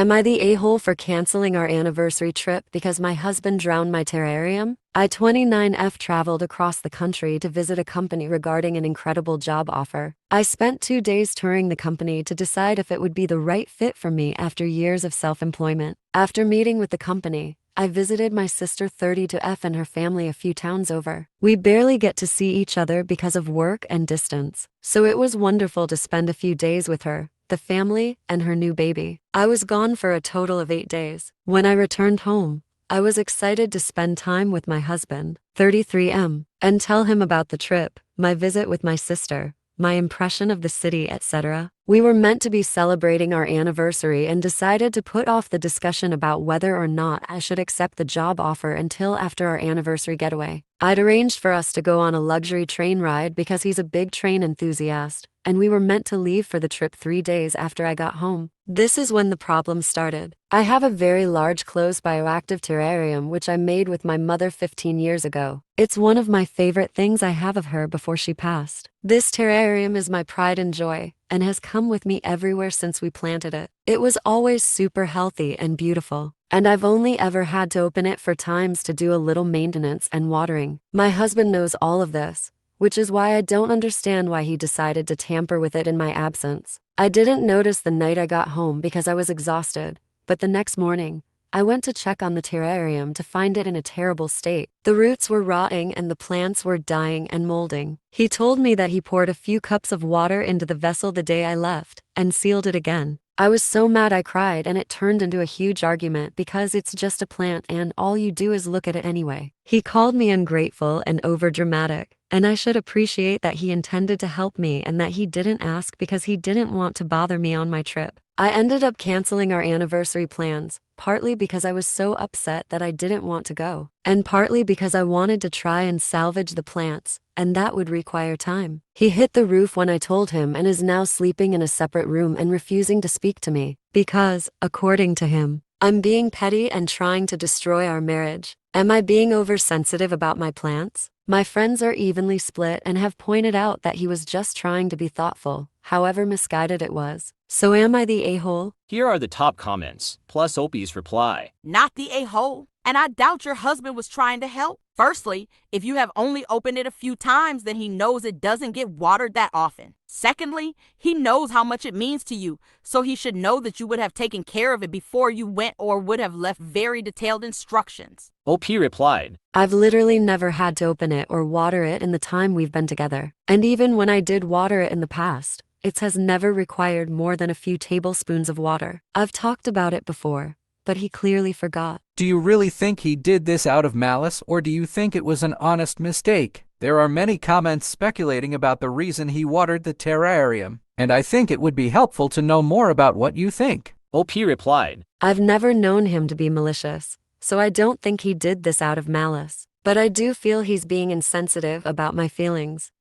Am I the a-hole for canceling our anniversary trip because my husband drowned my terrarium? I 29F traveled across the country to visit a company regarding an incredible job offer. I spent 2 days touring the company to decide if it would be the right fit for me after years of self-employment. After meeting with the company, I visited my sister 32F and her family a few towns over. We barely get to see each other because of work and distance, so it was wonderful to spend a few days with her, the family, and her new baby. I was gone for a total of 8 days. When I returned home, I was excited to spend time with my husband, 33M, and tell him about the trip, my visit with my sister, my impression of the city, etc. We were meant to be celebrating our anniversary and decided to put off the discussion about whether or not I should accept the job offer until after our anniversary getaway. I'd arranged for us to go on a luxury train ride because he's a big train enthusiast, and we were meant to leave for the trip 3 days after I got home. This is when the problem started. I have a very large closed bioactive terrarium which I made with my mother 15 years ago. It's one of my favorite things I have of her before she passed. This terrarium is my pride and joy, and has come with me everywhere since we planted it. It was always super healthy and beautiful, and I've only ever had to open it for times to do a little maintenance and watering. My husband knows all of this, which is why I don't understand why he decided to tamper with it in my absence. I didn't notice the night I got home because I was exhausted, but the next morning, I went to check on the terrarium to find it in a terrible state. The roots were rotting and the plants were dying and molding. He told me that he poured a few cups of water into the vessel the day I left and sealed it again. I was so mad I cried, and it turned into a huge argument because it's just a plant and all you do is look at it anyway. He called me ungrateful and overdramatic, and I should appreciate that he intended to help me and that he didn't ask because he didn't want to bother me on my trip. I ended up canceling our anniversary plans, partly because I was so upset that I didn't want to go, and partly because I wanted to try and salvage the plants, and that would require time. He hit the roof when I told him and is now sleeping in a separate room and refusing to speak to me because, according to him, I'm being petty and trying to destroy our marriage. Am I being oversensitive about my plants? My friends are evenly split and have pointed out that he was just trying to be thoughtful, however misguided it was. So am I the a-hole? Here are the top comments, plus Opie's reply. Not the a-hole, and I doubt your husband was trying to help. Firstly, if you have only opened it a few times, then he knows it doesn't get watered that often. Secondly, he knows how much it means to you, so he should know that you would have taken care of it before you went or would have left very detailed instructions. OP replied, I've literally never had to open it or water it in the time we've been together. And even when I did water it in the past, it has never required more than a few tablespoons of water. I've talked about it before, but he clearly forgot. Do you really think he did this out of malice, or do you think it was an honest mistake? There are many comments speculating about the reason he watered the terrarium, and I think it would be helpful to know more about what you think. OP replied, I've never known him to be malicious, so I don't think he did this out of malice. But I do feel he's being insensitive about my feelings.